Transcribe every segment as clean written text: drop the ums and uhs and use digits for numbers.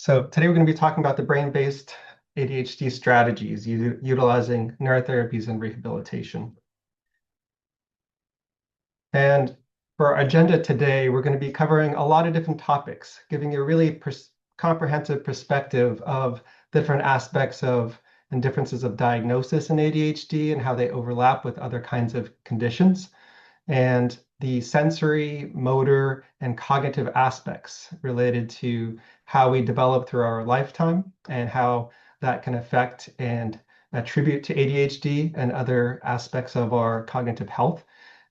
So today we're going to be talking about the brain-based ADHD strategies utilizing neurotherapies and rehabilitation. And for our agenda today, we're going to be covering a lot of different topics, giving you a really comprehensive perspective of different aspects of and differences of diagnosis in ADHD and how they overlap with other kinds of conditions, and the sensory, motor, and cognitive aspects related to how we develop through our lifetime and how that can affect and attribute to ADHD and other aspects of our cognitive health.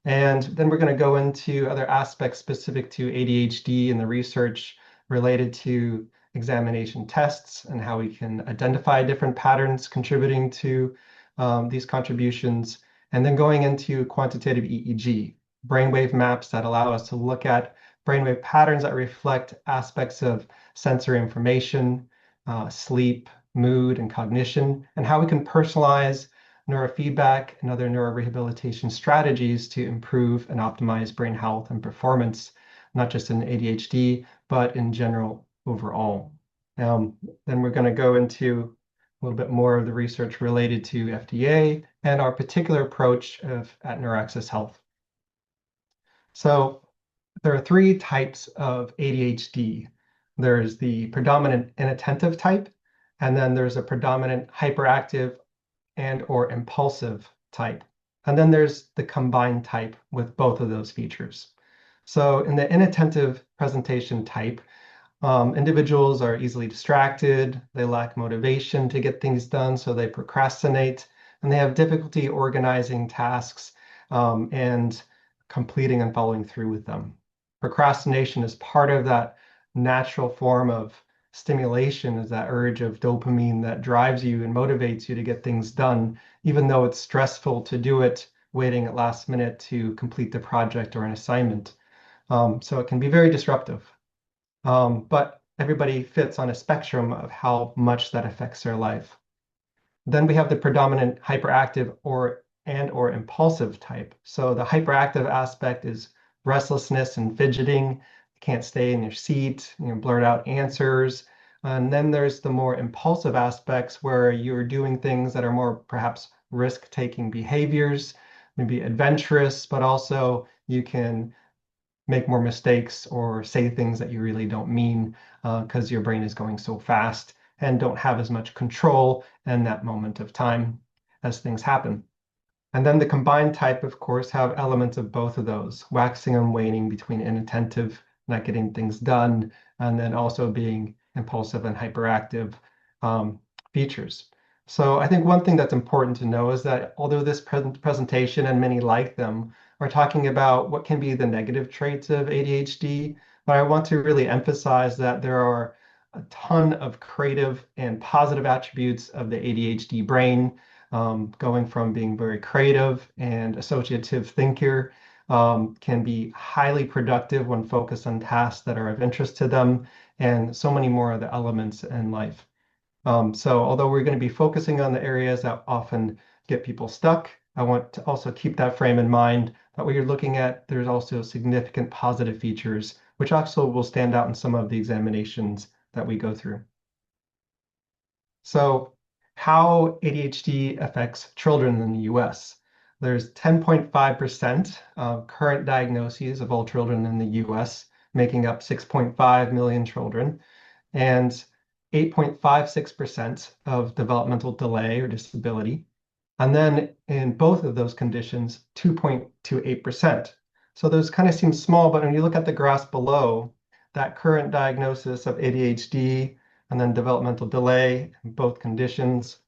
And then we're going to go into other aspects specific to ADHD and the research related to examination tests and how we can identify different patterns contributing to these contributions. And then going into quantitative EEG, brainwave maps that allow us to look at brainwave patterns that reflect aspects of sensory information, sleep, mood, and cognition, and how we can personalize neurofeedback and other neurorehabilitation strategies to improve and optimize brain health and performance, not just in ADHD, but in general overall. Then we're going to go into a little bit more of the research related to FDA and our particular approach at Neuroaxis Health. So there are three types of ADHD. There's the predominant inattentive type, and then there's a predominant hyperactive and/or impulsive type. And then there's the combined type with both of those features. So in the inattentive presentation type, individuals are easily distracted, they lack motivation to get things done, so they procrastinate, and they have difficulty organizing tasks and completing and following through with them. Procrastination is part of that natural form of stimulation, is that urge of dopamine that drives you and motivates you to get things done, even though it's stressful to do it, waiting at last minute to complete the project or an assignment. So it can be very disruptive. But everybody fits on a spectrum of how much that affects their life. Then we have the predominant hyperactive or impulsive type. So the hyperactive aspect is restlessness and fidgeting, can't stay in your seat, blurt out answers. And then there's the more impulsive aspects where you're doing things that are more perhaps risk-taking behaviors, maybe adventurous, but also you can make more mistakes or say things that you really don't mean because your brain is going so fast and don't have as much control in that moment of time as things happen. And then the combined type, of course, have elements of both of those, waxing and waning between inattentive, not getting things done, and then also being impulsive and hyperactive features. So I think one thing that's important to know is that although this presentation and many like them are talking about what can be the negative traits of ADHD, but I want to really emphasize that there are a ton of creative and positive attributes of the ADHD brain, going from being very creative and associative thinker, can be highly productive when focused on tasks that are of interest to them, and so many more of the elements in life. So although we're going to be focusing on the areas that often get people stuck, I want to also keep that frame in mind that what you're looking at, there's also significant positive features, which also will stand out in some of the examinations that we go through. So how ADHD affects children in the US. There's 10.5% of current diagnoses of all children in the US, making up 6.5 million children, and 8.56% of developmental delay or disability. And then in both of those conditions, 2.28%. So those kind of seem small, but when you look at the graphs below, that current diagnosis of ADHD and then developmental delay in both conditions,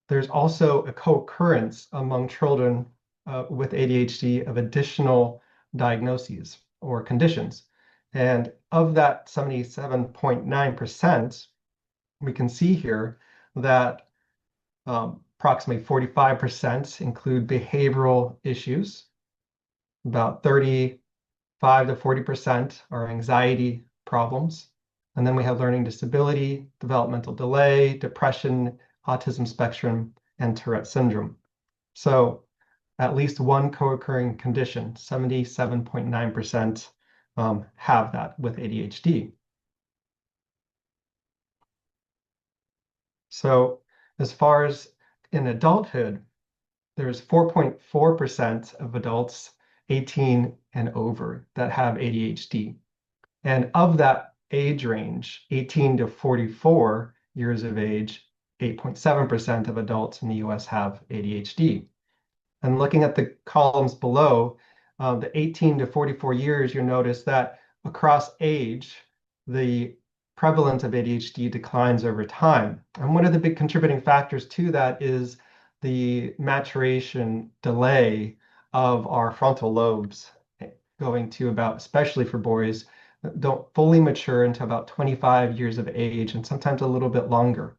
there's also a co-occurrence among children with ADHD of additional diagnoses or conditions. And of that 77.9%, we can see here that approximately 45% include behavioral issues. About 35 to 40% are anxiety problems. And then we have learning disability, developmental delay, depression, autism spectrum, and Tourette syndrome. So at least one co-occurring condition, 77.9%, have that with ADHD. So as far as in adulthood, there's 4.4% of adults 18 and over that have ADHD. And of that age range, 18 to 44 years of age, 8.7% of adults in the US have ADHD. And looking at the columns below, the 18 to 44 years, you'll notice that across age, the prevalence of ADHD declines over time. And one of the big contributing factors to that is the maturation delay of our frontal lobes going to about, especially for boys, don't fully mature until about 25 years of age and sometimes a little bit longer.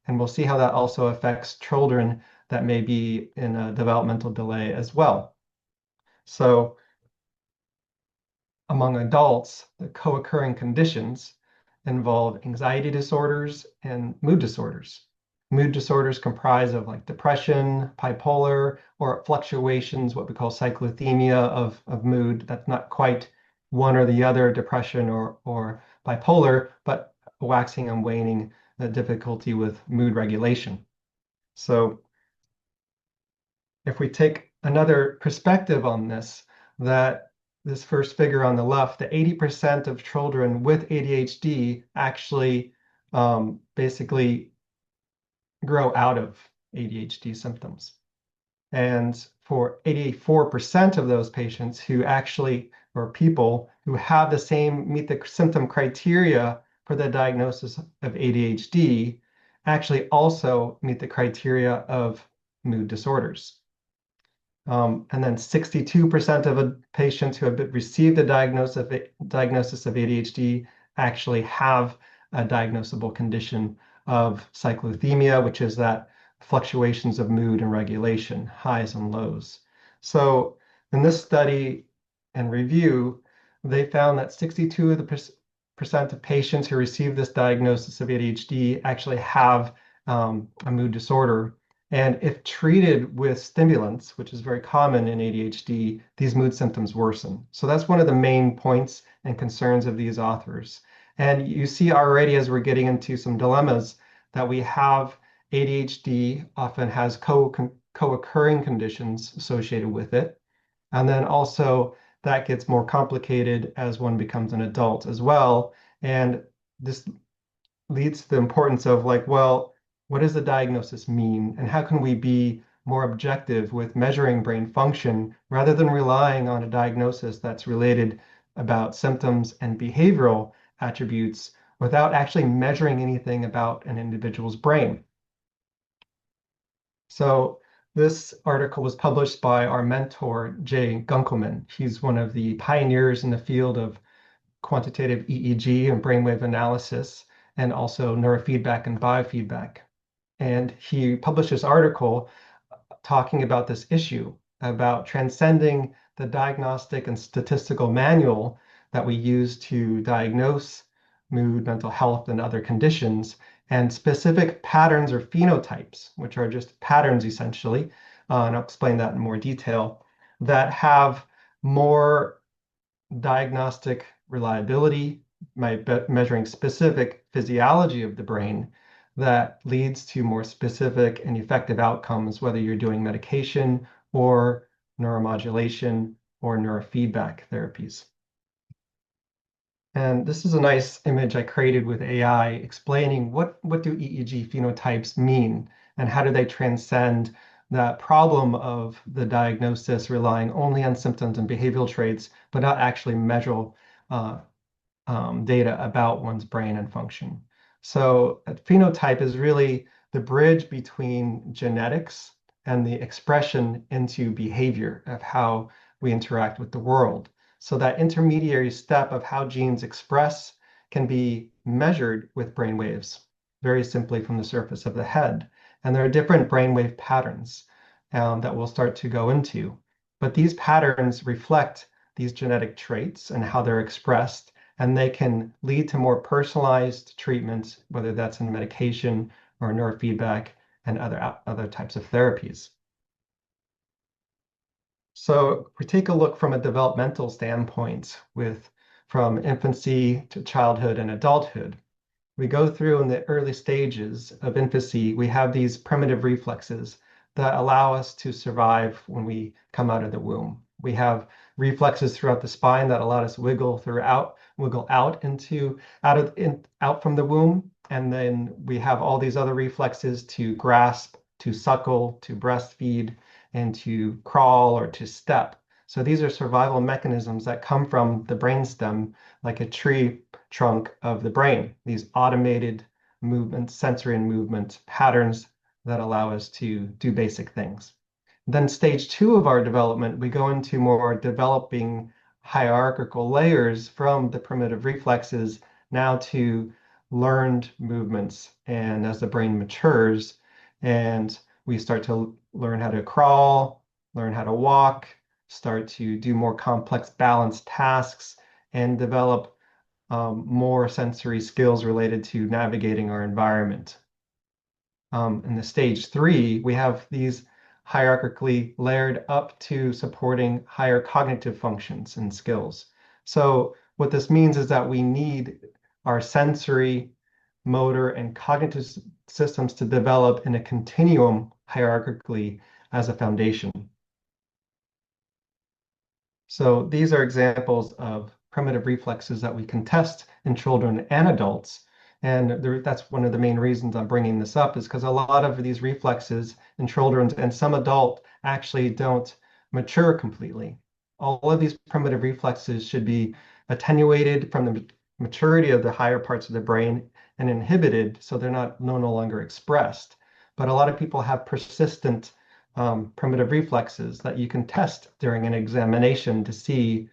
And we'll see how that also affects children that may be in a developmental delay as well. So among adults, the co-occurring conditions involve anxiety disorders and mood disorders. Mood disorders comprise of like depression, bipolar, or fluctuations, what we call cyclothymia of mood. That's not quite one or the other, depression or bipolar, but waxing and waning, the difficulty with mood regulation. So if we take another perspective on this, that this first figure on the left, the 80% of children with ADHD actually basically grow out of ADHD symptoms. And for 84% of those patients who actually, or people who have the same, meet the symptom criteria for the diagnosis of ADHD, actually also meet the criteria of mood disorders. And then 62% of patients who have received a diagnosis of ADHD actually have a diagnosable condition of cyclothymia, which is that fluctuations of mood and regulation, highs and lows. So in this study and review, they found that 62% of patients who receive this diagnosis of ADHD actually have a mood disorder. And if treated with stimulants, which is very common in ADHD, these mood symptoms worsen. So that's one of the main points and concerns of these authors. And you see already as we're getting into some dilemmas that we have ADHD often has co-occurring conditions associated with it. And then also that gets more complicated as one becomes an adult as well. And this leads to the importance of like, well, what does the diagnosis mean? And how can we be more objective with measuring brain function rather than relying on a diagnosis that's related about symptoms and behavioral attributes without actually measuring anything about an individual's brain? So this article was published by our mentor, Jay Gunkelman. He's one of the pioneers in the field of quantitative EEG and brainwave analysis, and also neurofeedback and biofeedback. And he published this article talking about this issue, about transcending the diagnostic and statistical manual that we use to diagnose mood, mental health, and other conditions, and specific patterns or phenotypes, which are just patterns essentially, and I'll explain that in more detail, that have more diagnostic reliability, measuring specific physiology of the brain that leads to more specific and effective outcomes, whether you're doing medication or neuromodulation or neurofeedback therapies. And this is a nice image I created with AI explaining what do EEG phenotypes mean and how do they transcend that problem of the diagnosis relying only on symptoms and behavioral traits, but not actually measure data about one's brain and function. So a phenotype is really the bridge between genetics and the expression into behavior of how we interact with the world. So that intermediary step of how genes express can be measured with brain waves, very simply from the surface of the head. And there are different brainwave patterns that we'll start to go into. But these patterns reflect these genetic traits and how they're expressed, and they can lead to more personalized treatments, whether that's in medication or neurofeedback and other types of therapies. So we take a look from a developmental standpoint from infancy to childhood and adulthood. we go through in the early stages of infancy, we have these primitive reflexes that allow us to survive when we come out of the womb. We have reflexes throughout the spine that allow us to wiggle out out from the womb. And then we have all these other reflexes to grasp, to suckle, to breastfeed, and to crawl or to step. So these are survival mechanisms that come from the brainstem, like a tree trunk of the brain, these automated movement, sensory and movement patterns that allow us to do basic things. Then stage 2 of our development, we go into more developing hierarchical layers from the primitive reflexes now to learned movements. And as the brain matures, and we start to learn how to crawl, learn how to walk, start to do more complex balanced tasks, and develop more sensory skills related to navigating our environment. In the stage 3, we have these hierarchically layered up to supporting higher cognitive functions and skills. So what this means is that we need our sensory, motor, and cognitive systems to develop in a continuum hierarchically as a foundation. So these are examples of primitive reflexes that we can test in children and adults. And that's one of the main reasons I'm bringing this up, is because a lot of these reflexes in children and some adult actually don't mature completely. All of these primitive reflexes should be attenuated from the maturity of the higher parts of the brain and inhibited so they're no longer expressed. But a lot of people have persistent primitive reflexes that you can test during an examination to see,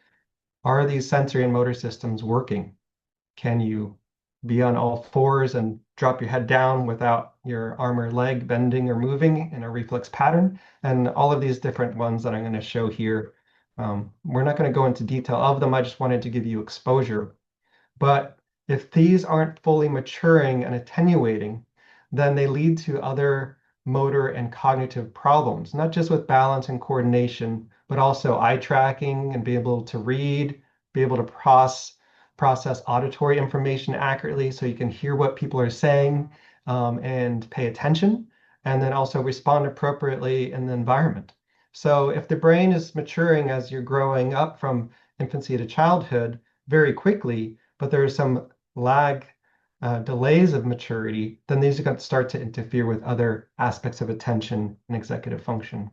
are these sensory and motor systems working? Can you be on all fours and drop your head down without your arm or leg bending or moving in a reflex pattern? And all of these different ones that I'm going to show here. We're not going to go into detail of them. I just wanted to give you exposure. But if these aren't fully maturing and attenuating, then they lead to other motor and cognitive problems, not just with balance and coordination, but also eye tracking and be able to read, be able to process auditory information accurately so you can hear what people are saying and pay attention, and then also respond appropriately in the environment. So if the brain is maturing as you're growing up from infancy to childhood very quickly, but there are some delays of maturity, then these are going to start to interfere with other aspects of attention and executive function.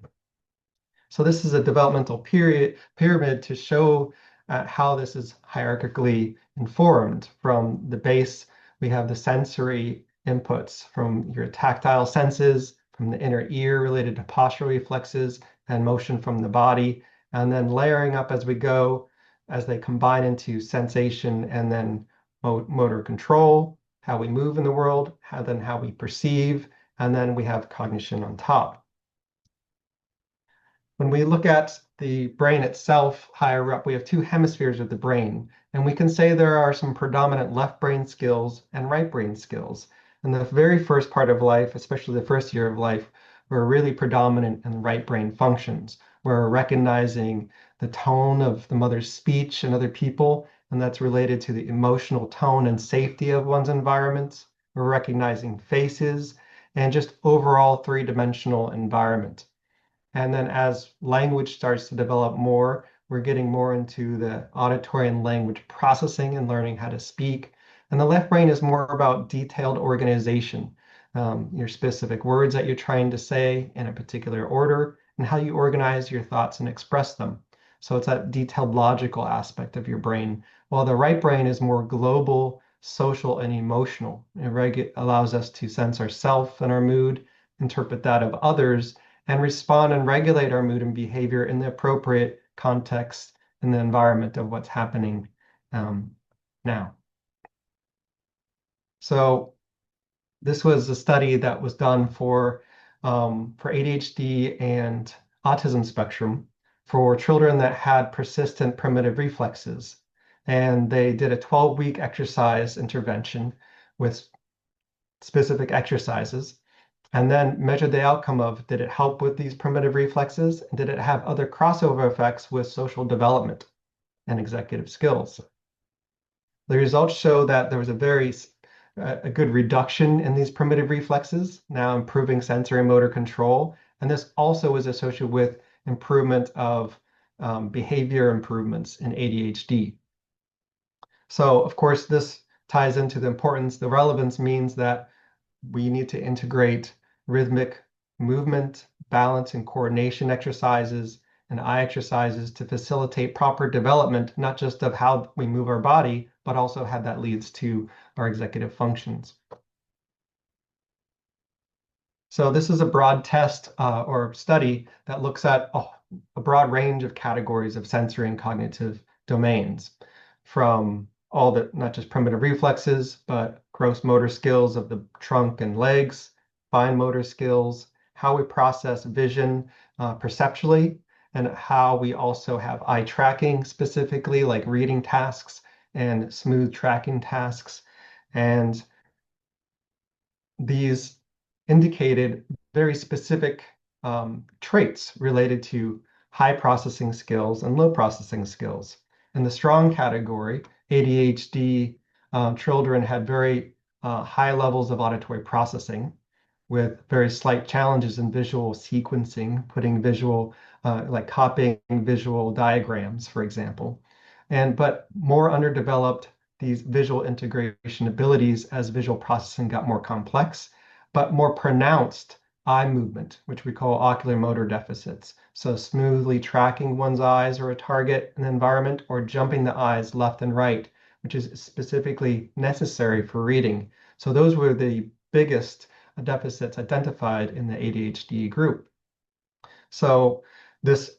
So this is a developmental pyramid to show how this is hierarchically informed. From the base, we have the sensory inputs from your tactile senses, from the inner ear related to postural reflexes and motion from the body, and then layering up as we go, as they combine into sensation and then motor control, how we move in the world, how we perceive, and then we have cognition on top. When we look at the brain itself higher up, we have two hemispheres of the brain, and we can say there are some predominant left brain skills and right brain skills. In the very first part of life, especially the first year of life, we're really predominant in right brain functions. We're recognizing the tone of the mother's speech and other people, and that's related to the emotional tone and safety of one's environment. We're recognizing faces and just overall three-dimensional environment. And then as language starts to develop more, we're getting more into the auditory and language processing and learning how to speak. And the left brain is more about detailed organization, your specific words that you're trying to say in a particular order, and how you organize your thoughts and express them. So it's that detailed logical aspect of your brain, while the right brain is more global, social, and emotional. It allows us to sense ourself and our mood, interpret that of others, and respond and regulate our mood and behavior in the appropriate context and the environment of what's happening now. So this was a study that was done for ADHD and autism spectrum for children that had persistent primitive reflexes. And they did a 12-week exercise intervention with specific exercises, and then measured the outcome of, did it help with these primitive reflexes? And did it have other crossover effects with social development and executive skills? The results show that there was a very a good reduction in these primitive reflexes, now improving sensory motor control. And this also is associated with improvement of behavior improvements in ADHD. So, of course, this ties into the importance. The relevance means that we need to integrate rhythmic movement, balance, and coordination exercises and eye exercises to facilitate proper development, not just of how we move our body, but also how that leads to our executive functions. So this is a broad test or study that looks at a broad range of categories of sensory and cognitive domains, from all the, not just primitive reflexes, but gross motor skills of the trunk and legs, fine motor skills, how we process vision perceptually, and how we also have eye tracking specifically, like reading tasks and smooth tracking tasks. And these indicated very specific traits related to high processing skills and low processing skills. In the strong category, ADHD children had very high levels of auditory processing with very slight challenges in visual sequencing, putting visual, like copying visual diagrams, for example. But more underdeveloped these visual integration abilities as visual processing got more complex, but more pronounced eye movement, which we call ocular motor deficits. So smoothly tracking one's eyes or a target in the environment, or jumping the eyes left and right, which is specifically necessary for reading. So those were the biggest deficits identified in the ADHD group. So this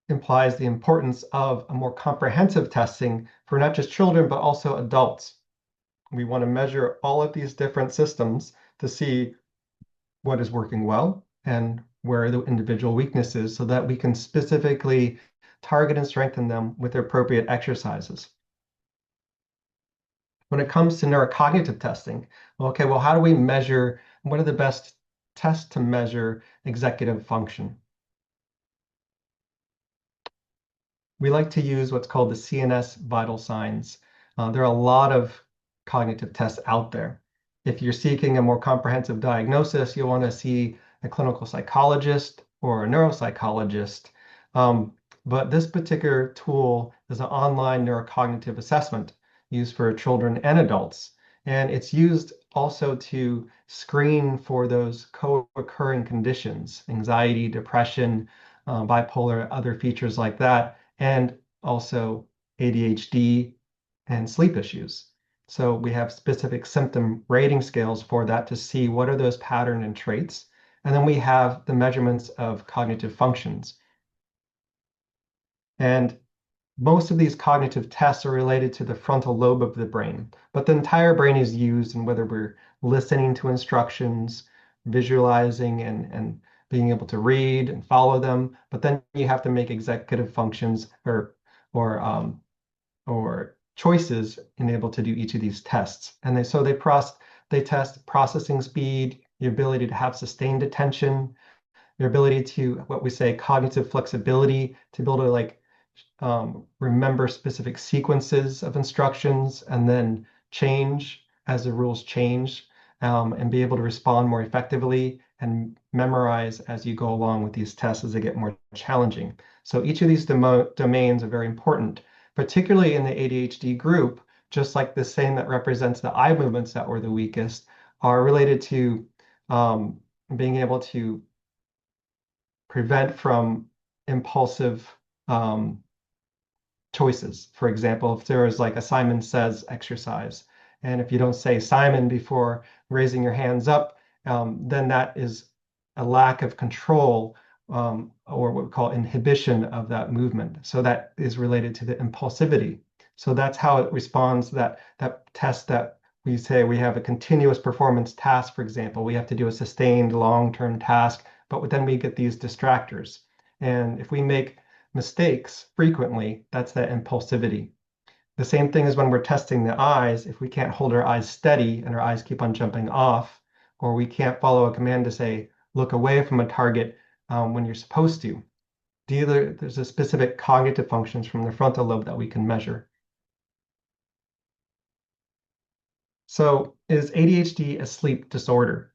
implies the importance of a more comprehensive testing for not just children, but also adults. We want to measure all of these different systems to see what is working well and where are the individual weaknesses so that we can specifically target and strengthen them with appropriate exercises. When it comes to neurocognitive testing, okay, well, how do we measure, what are the best tests to measure executive function? We like to use what's called the CNS vital signs. There are a lot of cognitive tests out there. If you're seeking a more comprehensive diagnosis, you'll want to see a clinical psychologist or a neuropsychologist. But this particular tool is an online neurocognitive assessment used for children and adults. And it's used also to screen for those co-occurring conditions, anxiety, depression, bipolar, other features like that, and also ADHD and sleep issues. So we have specific symptom rating scales for that to see what are those patterns and traits. And then we have the measurements of cognitive functions. And most of these cognitive tests are related to the frontal lobe of the brain, but the entire brain is used in whether we're listening to instructions, visualizing, and being able to read and follow them. But then you have to make executive functions or choices and able to do each of these tests. And they test processing speed, the ability to have sustained attention, their ability to what we say cognitive flexibility, to be able to like remember specific sequences of instructions and then change as the rules change, and be able to respond more effectively and memorize as you go along with these tests as they get more challenging. So each of these domains are very important, particularly in the ADHD group, just like the same that represents the eye movements that were the weakest, are related to being able to prevent from impulsive choices. For example, if there is like a Simon Says exercise, and if you don't say Simon before raising your hands up, then that is a lack of control, or what we call inhibition of that movement. So that is related to the impulsivity. So that's how it responds, that test that we say we have a continuous performance task, for example. We have to do a sustained long-term task, but then we get these distractors. And if we make mistakes frequently, that's that impulsivity. The same thing as when we're testing the eyes. If we can't hold our eyes steady and our eyes keep on jumping off, or we can't follow a command to say, look away from a target when you're supposed to, there's a specific cognitive functions from the frontal lobe that we can measure. So is ADHD a sleep disorder?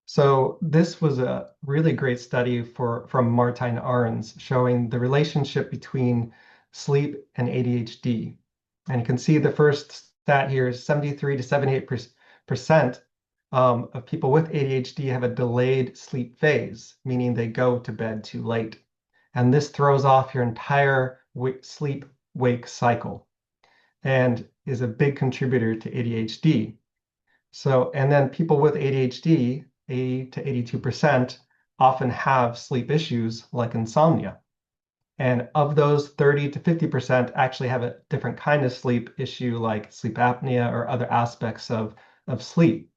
So this was a really great study from Martijn Arens showing the relationship between sleep and ADHD. And you can see the first stat here is 73 to 78% of people with ADHD have a delayed sleep phase, meaning they go to bed too late. And this throws off your entire sleep-wake cycle and is a big contributor to ADHD. So, and then people with ADHD, 80 to 82%, often have sleep issues like insomnia. And of those, 30 to 50% actually have a different kind of sleep issue like sleep apnea or other aspects of sleep.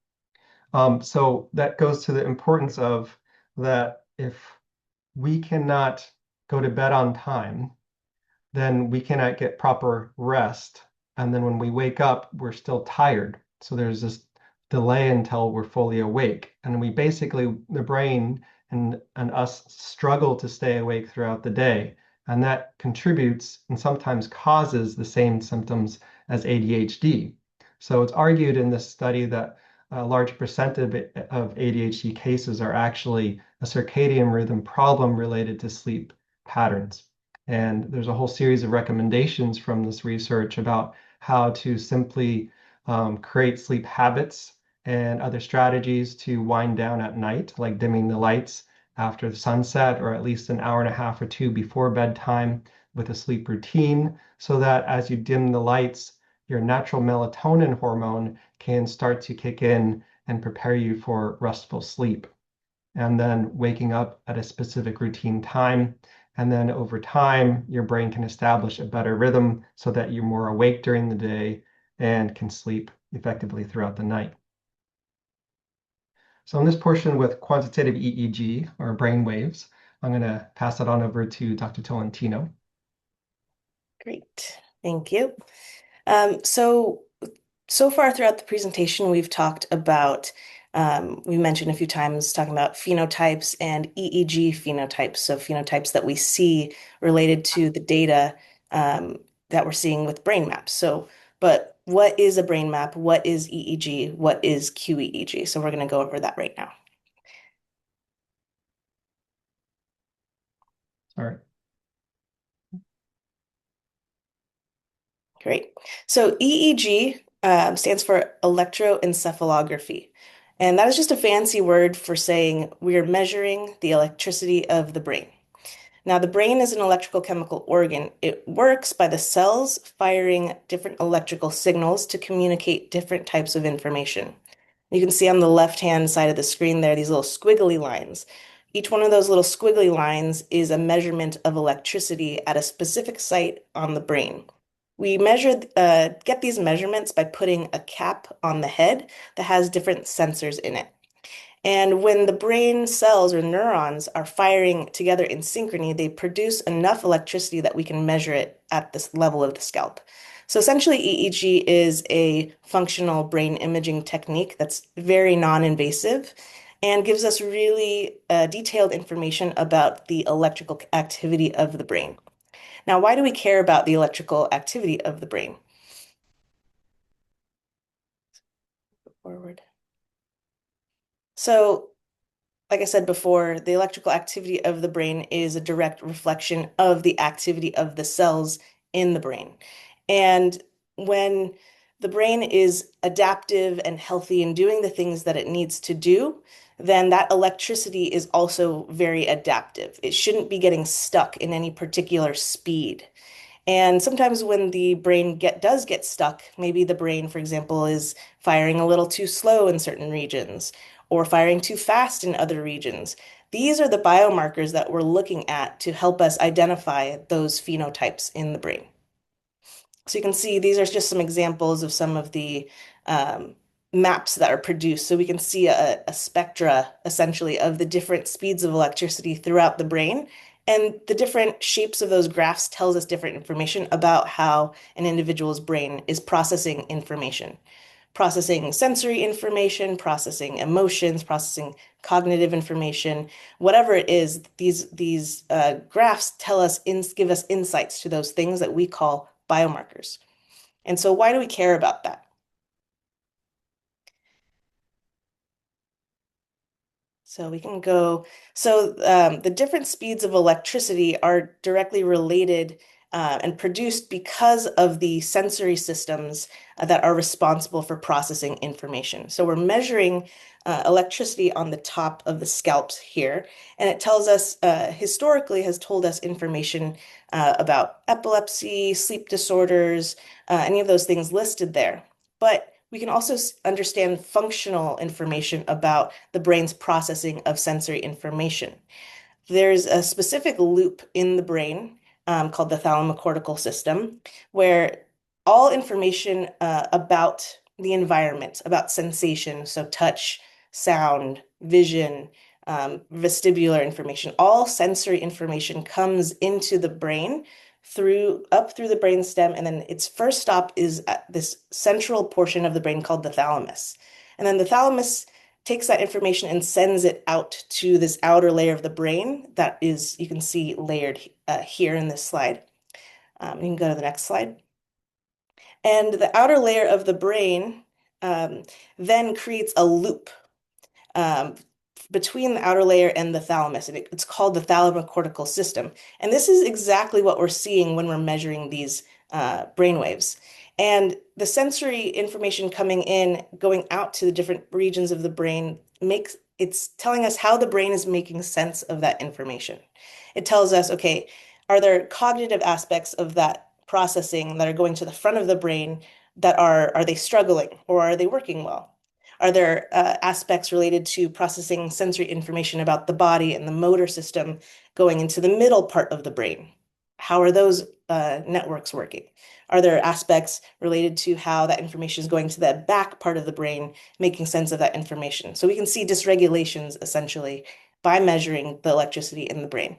So that goes to the importance of that if we cannot go to bed on time, then we cannot get proper rest. And then when we wake up, we're still tired. So there's this delay until we're fully awake. And we basically, the brain and us struggle to stay awake throughout the day. And that contributes and sometimes causes the same symptoms as ADHD. So it's argued in this study that a large percent of ADHD cases are actually a circadian rhythm problem related to sleep patterns. And there's a whole series of recommendations from this research about how to simply create sleep habits and other strategies to wind down at night, like dimming the lights after sunset, or at least an hour and a half or two before bedtime with a sleep routine, so that as you dim the lights, your natural melatonin hormone can start to kick in and prepare you for restful sleep. And then waking up at a specific routine time. And then over time, your brain can establish a better rhythm so that you're more awake during the day and can sleep effectively throughout the night. So in this portion with quantitative EEG, or brain waves, I'm going to pass it on over to Dr. Tolentino. Great, thank you. So far throughout the presentation, we've talked about, we mentioned a few times talking about phenotypes and EEG phenotypes, so phenotypes that we see related to the data that we're seeing with brain maps. But what is a brain map? What is EEG? What is QEEG? So we're going to go over that right now. All right. Great. So EEG stands for electroencephalography. And that is just a fancy word for saying we are measuring the electricity of the brain. Now, the brain is an electrical chemical organ. It works by the cells firing different electrical signals to communicate different types of information. You can see on the left-hand side of the screen there, these little squiggly lines. Each one of those little squiggly lines is a measurement of electricity at a specific site on the brain. We get these measurements by putting a cap on the head that has different sensors in it. And when the brain cells or neurons are firing together in synchrony, they produce enough electricity that we can measure it at this level of the scalp. So essentially, EEG is a functional brain imaging technique that's very non-invasive and gives us really detailed information about the electrical activity of the brain. Now, why do we care about the electrical activity of the brain? Forward. So, like I said before, the electrical activity of the brain is a direct reflection of the activity of the cells in the brain. And when the brain is adaptive and healthy and doing the things that it needs to do, then that electricity is also very adaptive. It shouldn't be getting stuck in any particular speed. And sometimes when the brain does get stuck, maybe the brain, for example, is firing a little too slow in certain regions or firing too fast in other regions. These are the biomarkers that we're looking at to help us identify those phenotypes in the brain. So you can see these are just some examples of some of the maps that are produced. So we can see a spectra, essentially, of the different speeds of electricity throughout the brain. And the different shapes of those graphs tells us different information about how an individual's brain is processing information. Processing sensory information, processing emotions, processing cognitive information, whatever it is, these graphs give us insights to those things that we call biomarkers. And so why do we care about that? So we can go. So the different speeds of electricity are directly related and produced because of the sensory systems that are responsible for processing information. So we're measuring electricity on the top of the scalps here, and it tells us, historically has told us information about epilepsy, sleep disorders, any of those things listed there. But we can also understand functional information about the brain's processing of sensory information. There's a specific loop in the brain called the thalamocortical system, where all information about the environment, about sensation, so touch, sound, vision, vestibular information, all sensory information comes into the brain up through the brain stem, and then its first stop is at this central portion of the brain called the thalamus. And then the thalamus takes that information and sends it out to this outer layer of the brain that is, you can see layered here in this slide. You can go to the next slide. And the outer layer of the brain then creates a loop um, between the outer layer and the thalamus, and it's called the thalamocortical system. And this is exactly what we're seeing when we're measuring these brain waves. And the sensory information coming in, going out to the different regions of the brain, it's telling us how the brain is making sense of that information. It tells us, okay, are there cognitive aspects of that processing that are going to the front of the brain that are they struggling or are they working well? Are there aspects related to processing sensory information about the body and the motor system going into the middle part of the brain? How are those networks working? Are there aspects related to how that information is going to the back part of the brain, making sense of that information? So we can see dysregulations essentially by measuring the electricity in the brain.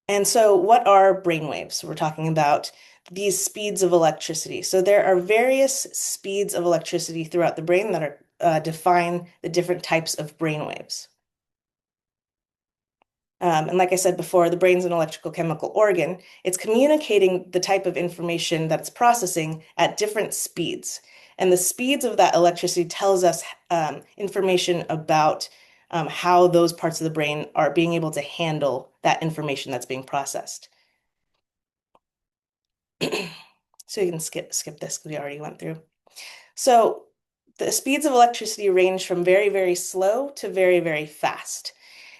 And so what are brainwaves? We're talking about these speeds of electricity. So there are various speeds of electricity throughout the brain that are define the different types of brainwaves. And like I said before, the brain's an electrical chemical organ. It's communicating the type of information that it's processing at different speeds. And the speeds of that electricity tells us information about how those parts of the brain are being able to handle that information that's being processed. So you can skip this because we already went through. So the speeds of electricity range from very, very slow to very, very fast.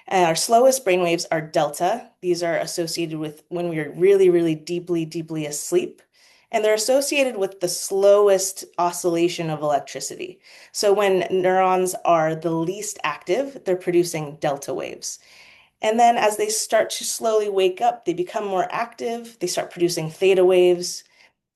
And our slowest brainwaves are delta. These are associated with when we're really, really deeply, deeply asleep. And they're associated with the slowest oscillation of electricity. So when neurons are the least active, they're producing delta waves. And then as they start to slowly wake up, they become more active, they start producing theta waves,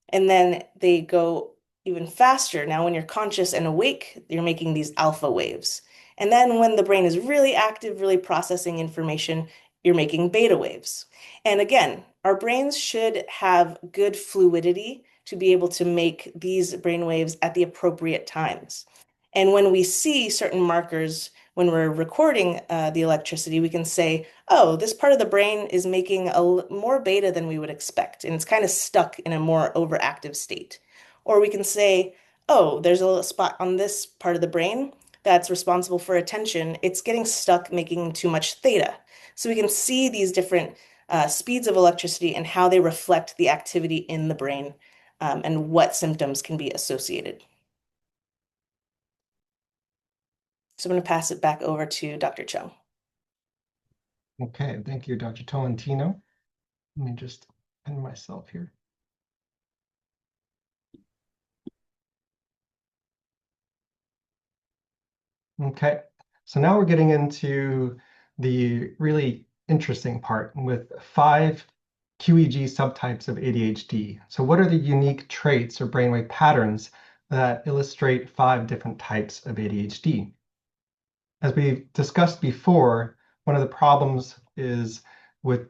and then they go even faster. Now, when you're conscious and awake, you're making these alpha waves. And then when the brain is really active, really processing information, you're making beta waves. And again, our brains should have good fluidity to be able to make these brain waves at the appropriate times. And when we see certain markers, when we're recording the electricity, we can say, oh, this part of the brain is making more beta than we would expect, and it's kind of stuck in a more overactive state. Or we can say, oh, there's a little spot on this part of the brain that's responsible for attention. It's getting stuck making too much theta. So we can see these different speeds of electricity and how they reflect the activity in the brain and what symptoms can be associated. So I'm going to pass it back over to Dr. Chung. Okay, thank you, Dr. Tolentino. Let me just end myself here. Okay, so now we're getting into the really interesting part with 5 QEEG subtypes of ADHD. So what are the unique traits or brainwave patterns that illustrate 5 different types of ADHD? As we discussed before, one of the problems is with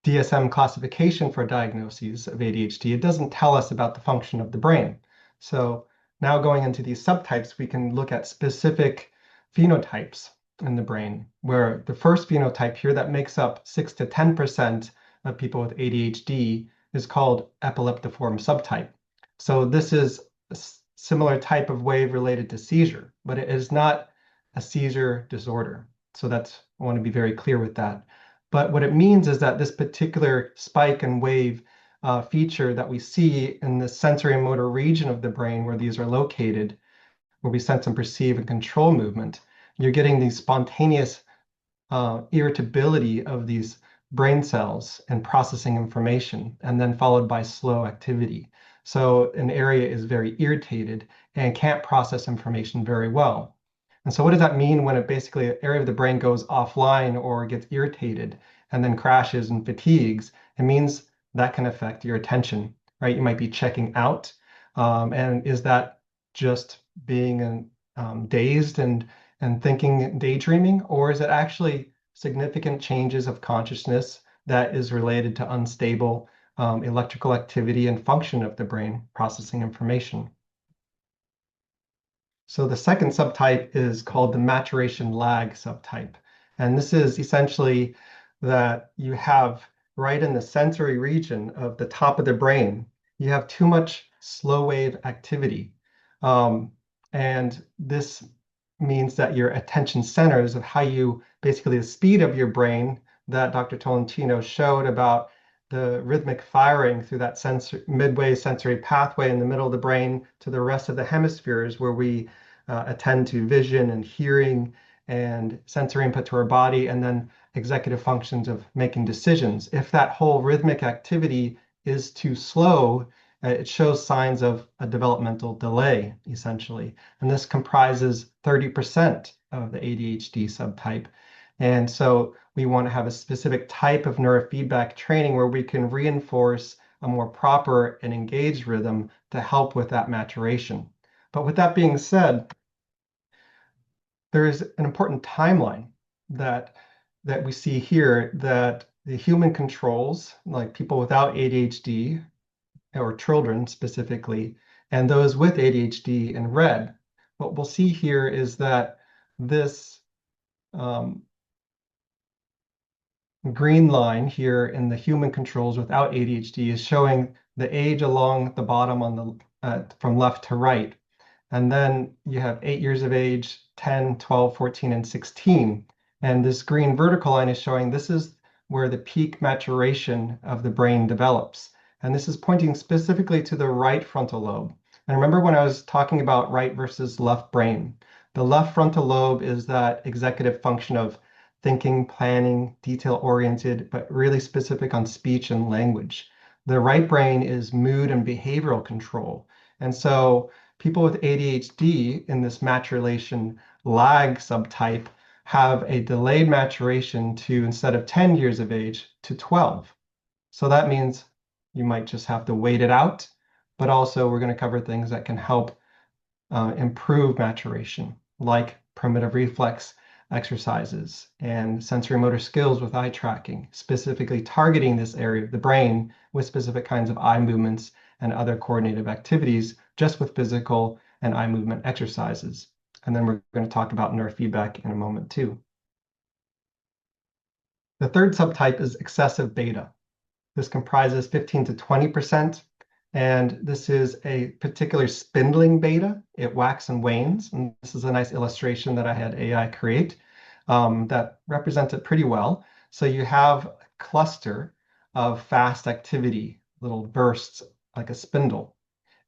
DSM classification for diagnoses of ADHD, it doesn't tell us about the function of the brain. So now going into these subtypes, we can look at specific phenotypes in the brain, where the first phenotype here that makes up 6 to 10% of people with ADHD is called epileptiform subtype. So this is a similar type of wave related to seizure, but it is not a seizure disorder. So I want to be very clear with that. But what it means is that this particular spike and wave feature that we see in the sensory and motor region of the brain where these are located, where we sense and perceive and control movement, you're getting these spontaneous irritability of these brain cells and processing information, and then followed by slow activity. So an area is very irritated and can't process information very well. And so what does that mean when it basically an area of the brain goes offline or gets irritated and then crashes and fatigues? It means that can affect your attention, right? You might be checking out. And is that just being dazed and thinking, daydreaming, or is it actually significant changes of consciousness that is related to unstable electrical activity and function of the brain processing information? So the second subtype is called the maturation lag subtype. And this is essentially that you have right in the sensory region of the top of the brain, you have too much slow wave activity. And this means that your attention centers of how you basically the speed of your brain that Dr. Tolentino showed about the rhythmic firing through that midway sensory pathway in the middle of the brain to the rest of the hemispheres where we attend to vision and hearing and sensory input to our body, and then executive functions of making decisions. If that whole rhythmic activity is too slow, it shows signs of a developmental delay, essentially. And this comprises 30% of the ADHD subtype. And so we want to have a specific type of neurofeedback training where we can reinforce a more proper and engaged rhythm to help with that maturation. But with that being said, there is an important timeline that we see here that the human controls, like people without ADHD or children specifically, and those with ADHD in red, what we'll see here is that this green line here in the human controls without ADHD is showing the age along the bottom on the from left to right. And then you have 8 years of age, 10, 12, 14, and 16. And this green vertical line is showing this is where the peak maturation of the brain develops. And this is pointing specifically to the right frontal lobe. And remember when I was talking about right versus left brain, the left frontal lobe is that executive function of thinking, planning, detail-oriented, but really specific on speech and language. The right brain is mood and behavioral control. And so people with ADHD in this maturation lag subtype have a delayed maturation to, instead of 10 years of age, to 12. So that means you might just have to wait it out, but also we're going to cover things that can help improve maturation, like primitive reflex exercises and sensory motor skills with eye tracking, specifically targeting this area of the brain with specific kinds of eye movements and other coordinative activities, just with physical and eye movement exercises. And then we're going to talk about neurofeedback in a moment too. The third subtype is excessive beta. This comprises 15 to 20%, and this is a particular spindling beta. It waxes and wanes, and this is a nice illustration that I had AI create that represents it pretty well. So you have a cluster of fast activity, little bursts like a spindle,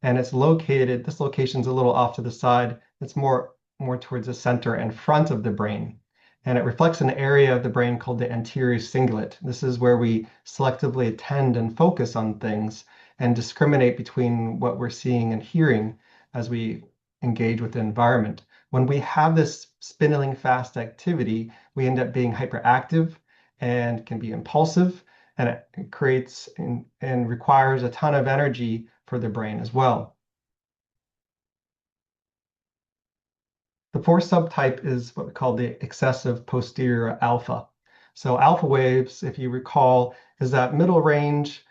and it's located, this location's a little off to the side. It's more towards the center and front of the brain. And it reflects an area of the brain called the anterior cingulate. This is where we selectively attend and focus on things and discriminate between what we're seeing and hearing as we engage with the environment. When we have this spindling fast activity, we end up being hyperactive and can be impulsive, and it creates and requires a ton of energy for the brain as well. The fourth subtype is what we call the excessive posterior alpha. So alpha waves, if you recall, is that middle range,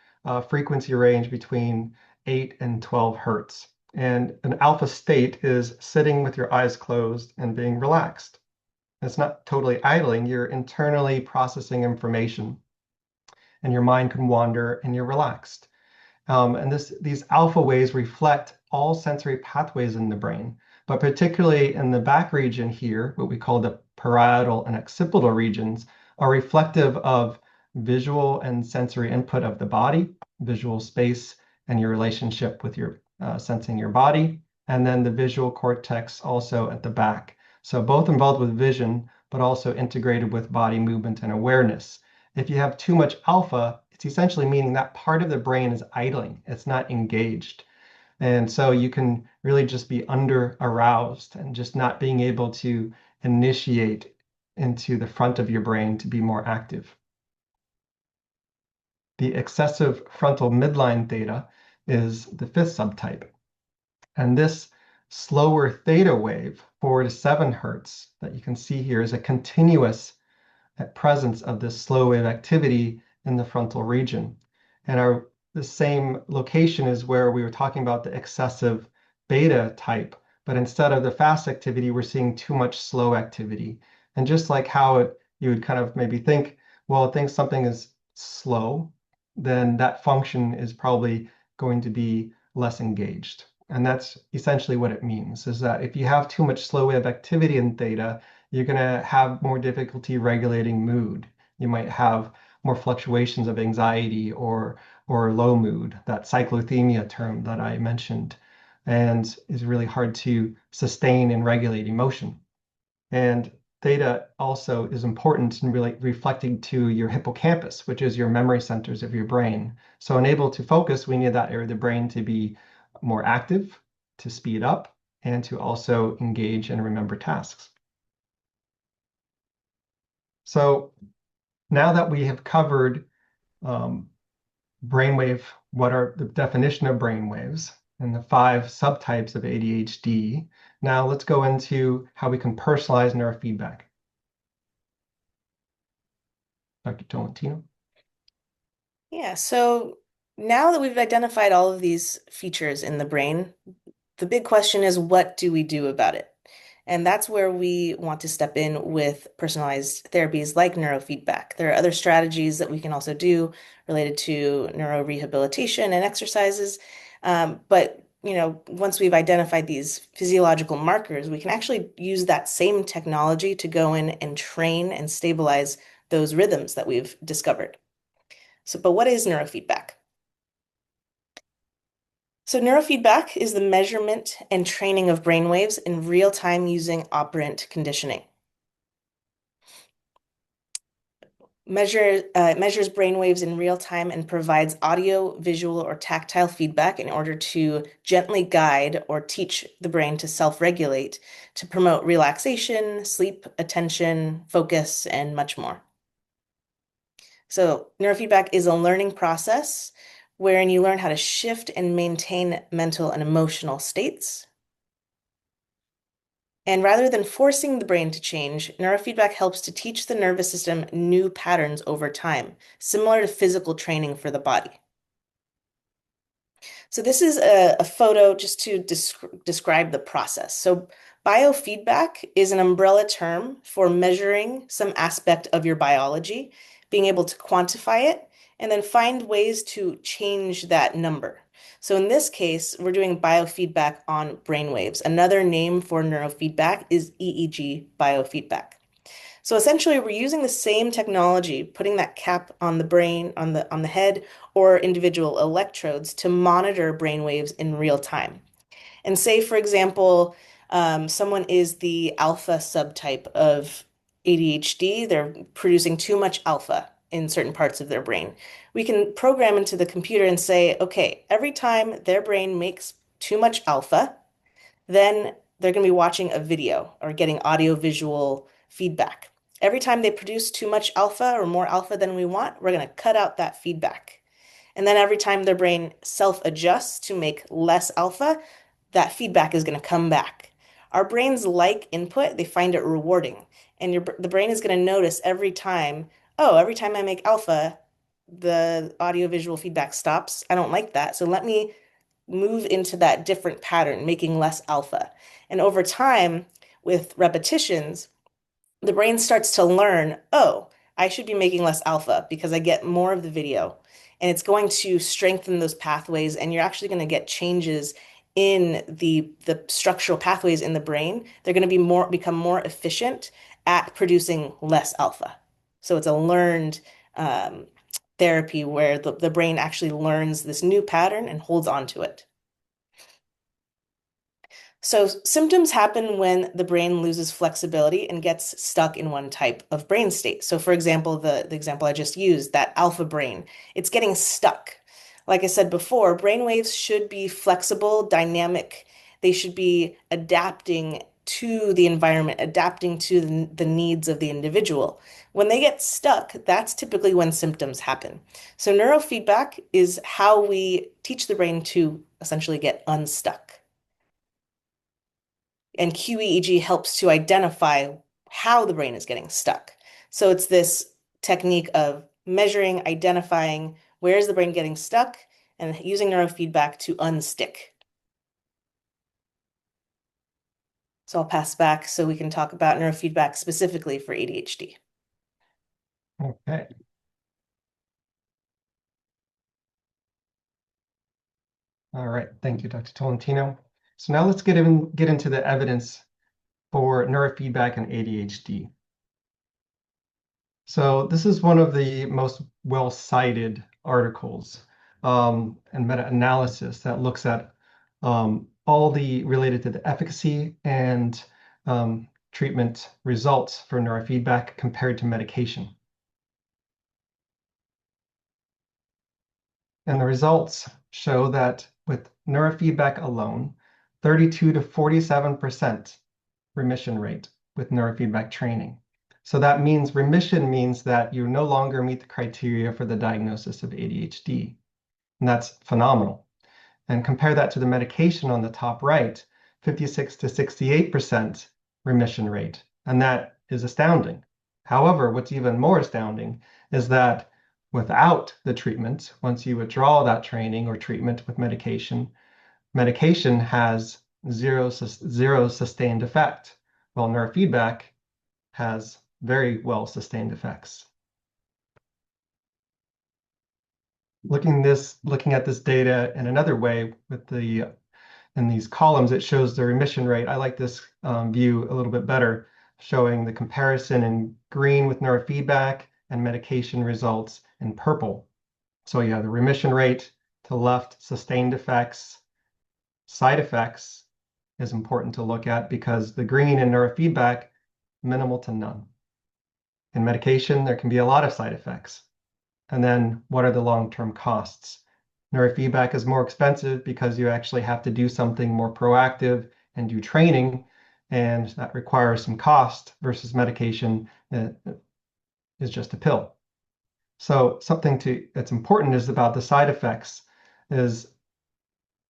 frequency range between 8 and 12 hertz. And an alpha state is sitting with your eyes closed and being relaxed. It's not totally idling, you're internally processing information, and your mind can wander and you're relaxed. And these alpha waves reflect all sensory pathways in the brain, but particularly in the back region here, what we call the parietal and occipital regions, are reflective of visual and sensory input of the body, visual space, and your relationship with your sensing your body, and then the visual cortex also at the back. So both involved with vision, but also integrated with body movement and awareness. If you have too much alpha, it's essentially meaning that part of the brain is idling, it's not engaged. And so you can really just be under aroused and just not being able to initiate into the front of your brain to be more active. The excessive frontal midline theta is the fifth subtype. And this slower theta wave, 4 to 7 hertz, that you can see here is a continuous presence of this slow wave activity in the frontal region. And the same location is where we were talking about the excessive beta type, but instead of the fast activity, we're seeing too much slow activity. And just like how you would kind of maybe think, well, think something is slow, then that function is probably going to be less engaged. And that's essentially what it means, is that if you have too much slow wave activity in theta, you're going to have more difficulty regulating mood. You might have more fluctuations of anxiety or low mood, that cyclothymia term that I mentioned, and is really hard to sustain and regulate emotion. And theta also is important in really reflecting to your hippocampus, which is your memory centers of your brain. So unable to focus, we need that area of the brain to be more active, to speed up, and to also engage and remember tasks. So now that we have covered brainwave, what are the definition of brainwaves and the 5 subtypes of ADHD, now let's go into how we can personalize neurofeedback. Dr. Tolentino. Yeah, so now that we've identified all of these features in the brain, the big question is, what do we do about it? And that's where we want to step in with personalized therapies like neurofeedback. There are other strategies that we can also do related to neurorehabilitation and exercises. But once we've identified these physiological markers, we can actually use that same technology to go in and train and stabilize those rhythms that we've discovered. But what is neurofeedback? So neurofeedback is the measurement and training of brainwaves in real time using operant conditioning. Measures brainwaves in real time and provides audio, visual, or tactile feedback in order to gently guide or teach the brain to self-regulate to promote relaxation, sleep, attention, focus, and much more. So neurofeedback is a learning process wherein you learn how to shift and maintain mental and emotional states. And rather than forcing the brain to change, neurofeedback helps to teach the nervous system new patterns over time, similar to physical training for the body. So this is a photo just to describe the process. So biofeedback is an umbrella term for measuring some aspect of your biology, being able to quantify it, and then find ways to change that number. So in this case, we're doing biofeedback on brainwaves. Another name for neurofeedback is EEG biofeedback. So essentially, we're using the same technology, putting that cap on the brain, on the head, or individual electrodes to monitor brainwaves in real time. And say, for example, someone is the alpha subtype of ADHD, they're producing too much alpha in certain parts of their brain. We can program into the computer and say, okay, every time their brain makes too much alpha, then they're going to be watching a video or getting audio-visual feedback. Every time they produce too much alpha or more alpha than we want, we're going to cut out that feedback. And then every time their brain self-adjusts to make less alpha, that feedback is going to come back. Our brains like input, they find it rewarding. And the brain is going to notice every time, oh, every time I make alpha, the audio-visual feedback stops. I don't like that. So let me move into that different pattern, making less alpha. And over time, with repetitions, the brain starts to learn, oh, I should be making less alpha because I get more of the video. and it's going to strengthen those pathways, and you're actually going to get changes in the structural pathways in the brain. They're going to become more efficient at producing less alpha. So it's a learned therapy where the brain actually learns this new pattern and holds on to it. So symptoms happen when the brain loses flexibility and gets stuck in one type of brain state. So for example, the example I just used, that alpha brain, it's getting stuck. Like I said before, brain waves should be flexible, dynamic. They should be adapting to the environment, adapting to the needs of the individual. When they get stuck, that's typically when symptoms happen. So neurofeedback is how we teach the brain to essentially get unstuck. And QEEG helps to identify how the brain is getting stuck. So it's this technique of measuring, identifying where is the brain getting stuck, and using neurofeedback to unstick. So I'll pass back so we can talk about neurofeedback specifically for ADHD. Okay. All right. Thank you, Dr. Tolentino. So now let's get into the evidence for neurofeedback and ADHD. So this is one of the most well-cited articles and meta-analysis that looks at all the related to the efficacy and treatment results for neurofeedback compared to medication. And the results show that with neurofeedback alone, 32 to 47% remission rate with neurofeedback training. So that means remission means that you no longer meet the criteria for the diagnosis of ADHD. And that's phenomenal. And compare that to the medication on the top right, 56 to 68% remission rate. And that is astounding. However, what's even more astounding is that without the treatment, once you withdraw that training or treatment with medication, medication has zero sustained effect, while neurofeedback has very well sustained effects. Looking at this data in another way with in these columns, it shows the remission rate. I like this view a little bit better, showing the comparison in green with neurofeedback and medication results in purple. So yeah, the remission rate to the left, sustained effects, side effects is important to look at because the green in neurofeedback, minimal to none. In medication, there can be a lot of side effects. And then what are the long-term costs? Neurofeedback is more expensive because you actually have to do something more proactive and do training, and that requires some cost versus medication that is just a pill. So something that's important is about the side effects is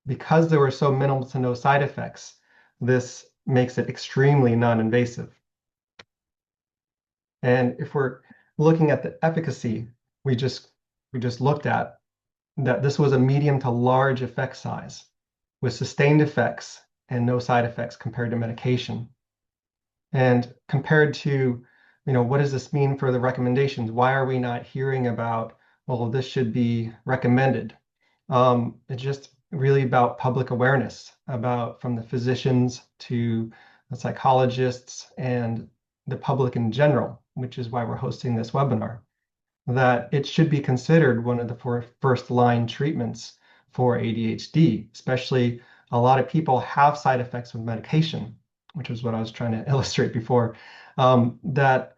because there were so minimal to no side effects, this makes it extremely non-invasive. And if we're looking at the efficacy, we just looked at that this was a medium to large effect size with sustained effects and no side effects compared to medication. And compared to, what does this mean for the recommendations? Why are we not hearing about, well, this should be recommended? It's just really about public awareness, about from the physicians to the psychologists and the public in general, which is why we're hosting this webinar, that it should be considered one of the first line treatments for ADHD, especially a lot of people have side effects with medication, which is what I was trying to illustrate before, that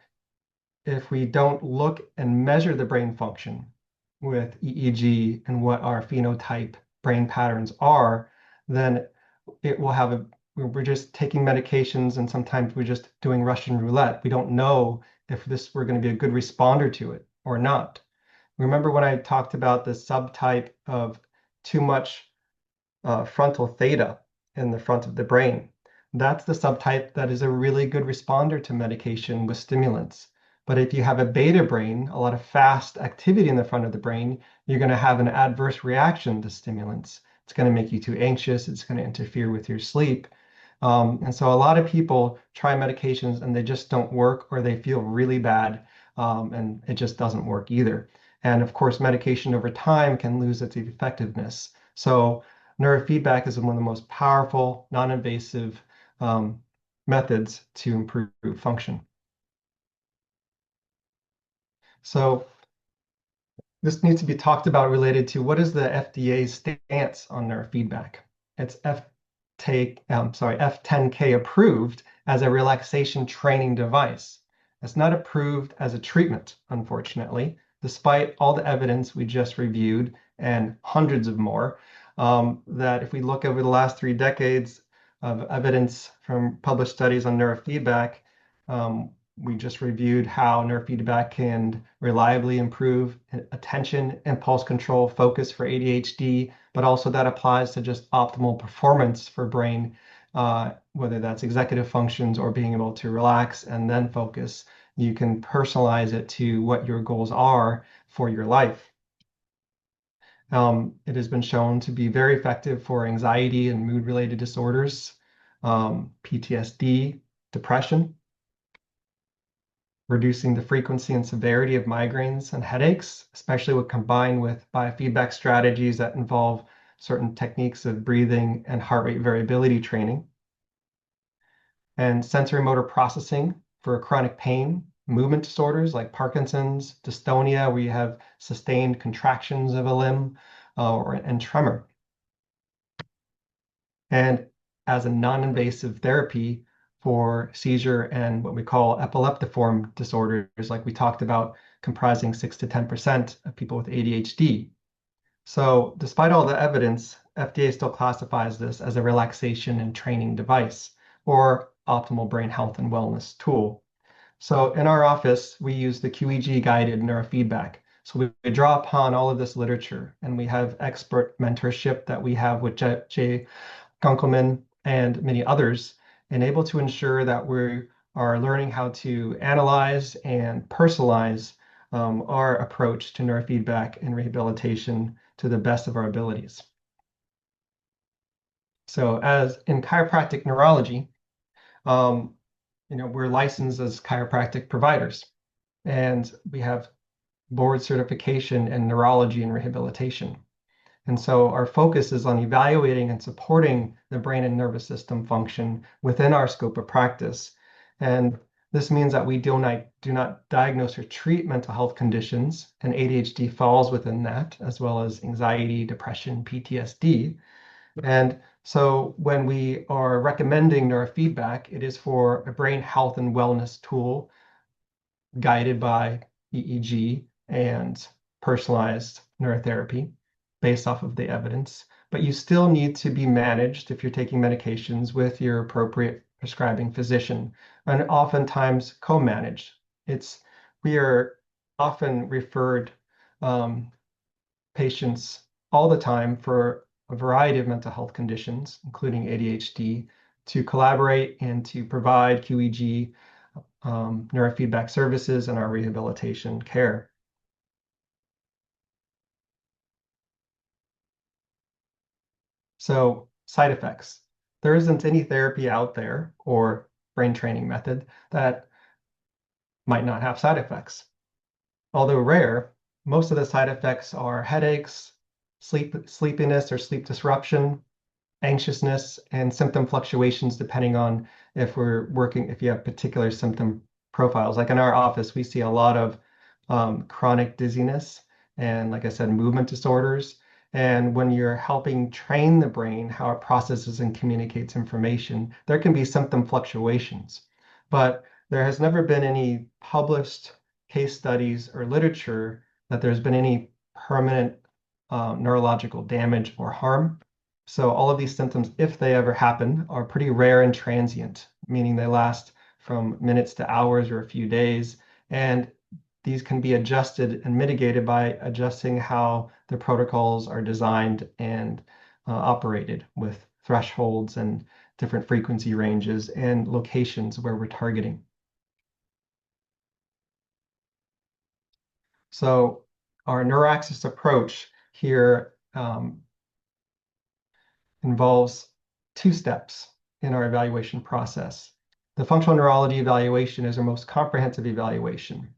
if we don't look and measure the brain function with EEG and what our phenotype brain patterns are, then it will have we're just taking medications and sometimes we're just doing Russian roulette. We don't know if we're going to be a good responder to it or not. Remember when I talked about the subtype of too much frontal theta in the front of the brain? That's the subtype that is a really good responder to medication with stimulants. But if you have a beta brain, a lot of fast activity in the front of the brain, you're going to have an adverse reaction to stimulants. It's going to make you too anxious. It's going to interfere with your sleep. And so a lot of people try medications and they just don't work, or they feel really bad and it just doesn't work either. And of course, medication over time can lose its effectiveness. So neurofeedback is one of the most powerful, non-invasive methods to improve function. So this needs to be talked about related to what is the FDA's stance on neurofeedback. It's F10K approved as a relaxation training device. It's not approved as a treatment, unfortunately, despite all the evidence we just reviewed and hundreds of more, that if we look over the last 3 decades of evidence from published studies on neurofeedback, we just reviewed how neurofeedback can reliably improve attention, impulse control, focus for ADHD, but also that applies to just optimal performance for brain, whether that's executive functions or being able to relax and then focus. You can personalize it to what your goals are for your life. It has been shown to be very effective for anxiety and mood-related disorders, PTSD, depression, reducing the frequency and severity of migraines and headaches, especially when combined with biofeedback strategies that involve certain techniques of breathing and heart rate variability training. And sensory motor processing for chronic pain, movement disorders like Parkinson's, dystonia, where you have sustained contractions of a limb, and tremor. And as a non-invasive therapy for seizure and what we call epileptiform disorders, like we talked about, comprising 6 to 10% of people with ADHD. So despite all the evidence, FDA still classifies this as a relaxation and training device or optimal brain health and wellness tool. So in our office, we use the QEEG guided neurofeedback. So we draw upon all of this literature, and we have expert mentorship that we have with Jay Gunkelman and many others, and able to ensure that we are learning how to analyze and personalize our approach to neurofeedback and rehabilitation to the best of our abilities. So as in chiropractic neurology, we're licensed as chiropractic providers, and we have board certification in neurology and rehabilitation. And so our focus is on evaluating and supporting the brain and nervous system function within our scope of practice. And this means that we do not diagnose or treat mental health conditions, and ADHD falls within that, as well as anxiety, depression, PTSD. And so when we are recommending neurofeedback, it is for a brain health and wellness tool guided by EEG and personalized neurotherapy based off of the evidence. But you still need to be managed if you're taking medications with your appropriate prescribing physician, and oftentimes co-managed. We are often referred patients all the time for a variety of mental health conditions, including ADHD, to collaborate and to provide QEEG neurofeedback services in our rehabilitation care. So side effects. There isn't any therapy out there or brain training method that might not have side effects. Although rare, most of the side effects are headaches, sleepiness or sleep disruption, anxiousness, and symptom fluctuations depending on if you have particular symptom profiles. Like in our office, we see a lot of chronic dizziness and, like I said, movement disorders. And when you're helping train the brain, how it processes and communicates information, there can be symptom fluctuations. But there has never been any published case studies or literature that there's been any permanent neurological damage or harm. So all of these symptoms, if they ever happen, are pretty rare and transient, meaning they last from minutes to hours or a few days. And these can be adjusted and mitigated by adjusting how the protocols are designed and operated with thresholds and different frequency ranges and locations where we're targeting. So our Neuroaxis approach here involves 2 steps in our evaluation process. The functional neurology evaluation is our most comprehensive evaluation.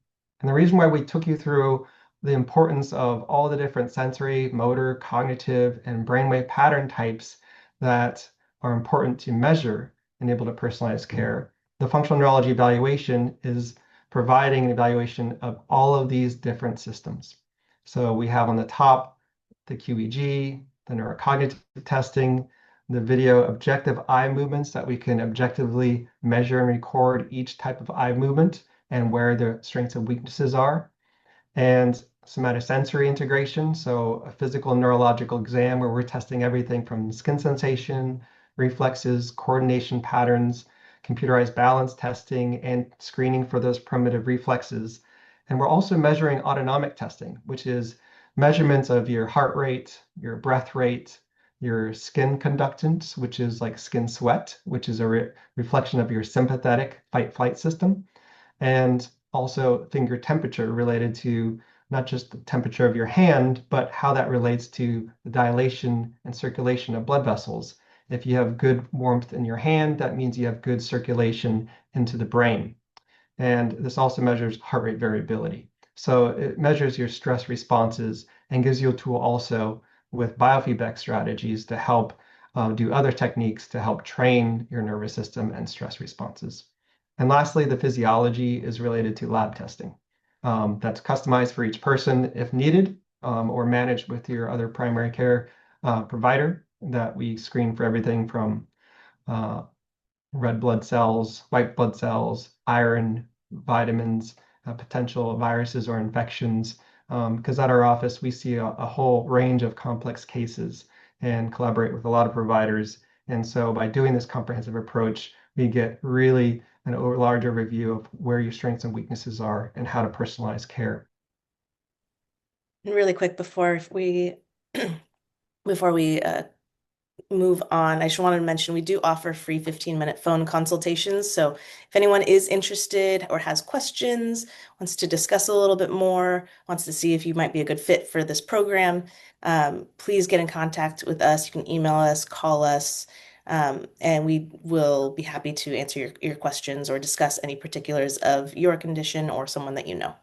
And the reason why we took you through the importance of all the different sensory, motor, cognitive, and brainwave pattern types that are important to measure and able to personalize care. The functional neurology evaluation is providing an evaluation of all of these different systems. So we have on the top the QEEG, the neurocognitive testing, the video objective eye movements that we can objectively measure and record each type of eye movement and where the strengths and weaknesses are, and somatosensory integration, so a physical neurological exam where we're testing everything from skin sensation, reflexes, coordination patterns, computerized balance testing, and screening for those primitive reflexes. And we're also measuring autonomic testing, which is measurements of your heart rate, your breath rate, your skin conductance, which is like skin sweat, which is a reflection of your sympathetic fight-flight system, and also finger temperature related to not just the temperature of your hand, but how that relates to the dilation and circulation of blood vessels. If you have good warmth in your hand, that means you have good circulation into the brain. And this also measures heart rate variability. So it measures your stress responses and gives you a tool also with biofeedback strategies to help do other techniques to help train your nervous system and stress responses. And lastly, the physiology is related to lab testing. That's customized for each person if needed, or managed with your other primary care provider, that we screen for everything from red blood cells, white blood cells, iron, vitamins, potential viruses or infections. Because at our office, we see a whole range of complex cases and collaborate with a lot of providers. And so by doing this comprehensive approach, we get really an larger review of where your strengths and weaknesses are and how to personalize care. Really quick before we move on, I just wanted to mention we do offer free 15-minute phone consultations. So if anyone is interested or has questions, wants to discuss a little bit more, wants to see if you might be a good fit for this program, please get in contact with us. You can email us, call us, and we will be happy to answer your questions or discuss any particulars of your condition or someone that you know.